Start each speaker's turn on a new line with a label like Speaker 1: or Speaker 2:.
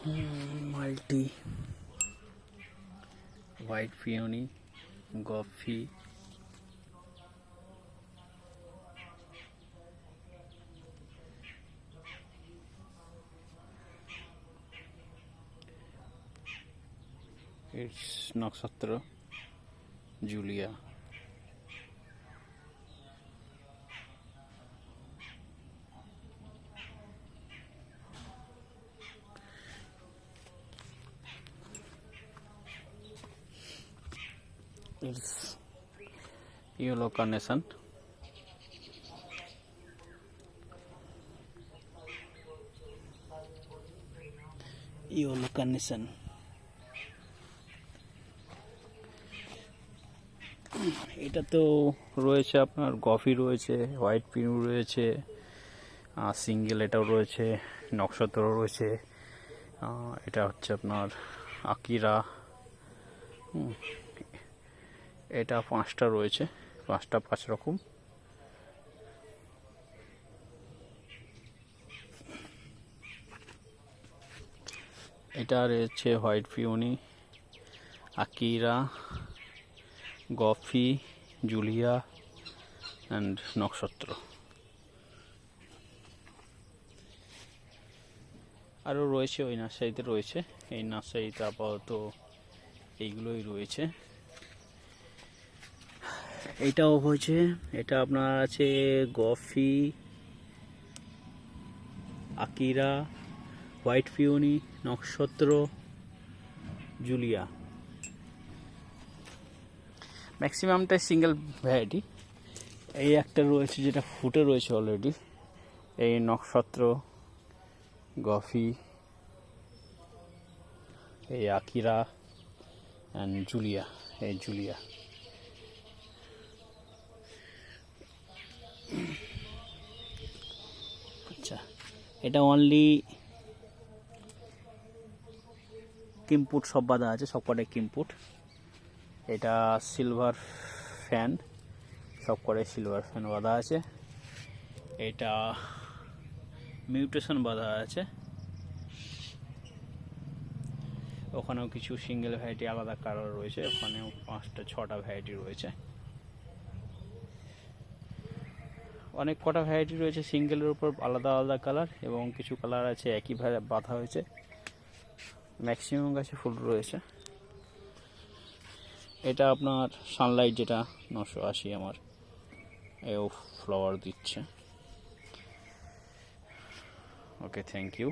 Speaker 1: multi white peony গফি it's নক্ষত্র Julia it's yellow carnation এটা তো রয়েছে আপনার গফি রয়েছে হোয়াইট পিউ রয়েছে সিঙ্গেল এটাও রয়েছে নক্ষত্র রয়েছে এটা হচ্ছে আপনার আকিরা এটা 5টা রয়েছে 5টা 5 রকম এটা রয়েছে হোয়াইট পিওনি আকিরা গফি জুলিয়া অ্যান্ড নক্ষত্র আরও রয়েছে ওই নার্সারিতে রয়েছে এই নার্সারিতে আপাতত এইগুলোই রয়েছে এটাও হয়েছে এটা আপনার আছে গফি আকিরা হোয়াইট পিওনি নক্ষত্র জুলিয়া ম্যাক্সিমামটাই সিঙ্গেল ভ্যারাইটি এই একটা রয়েছে যেটা ফুটে রয়েছে অলরেডি এই নক্ষত্র গফি এই আকিরা অ্যান্ড জুলিয়া এই জুলিয়া আচ্ছা এটা অনলি কিমপুট সব বাঁধা আছে সবকটাই কিমপুট এটা সিলভার ফ্যান সবকটাই সিলভার ফ্যান বাঁধা আছে এটা মিউটেশন বাঁধা আছে ওখানেও কিছু সিঙ্গেল ভ্যারাইটি আলাদা কালার রয়েছে ওখানেও 5টা 6টা ভ্যারাইটি রয়েছে অনেক কটা ভ্যারাইটি রয়েছে সিঙ্গেলের উপর আলাদা আলাদা কালার এবং কিছু কালার আছে একই বাঁধা হয়েছে ম্যাক্সিমাম গাছে ফুল রয়েছে এটা আপনার সানলাইট যেটা 980 আমার এও ফ্লাওয়ার দিচ্ছে ওকে থ্যাংক ইউ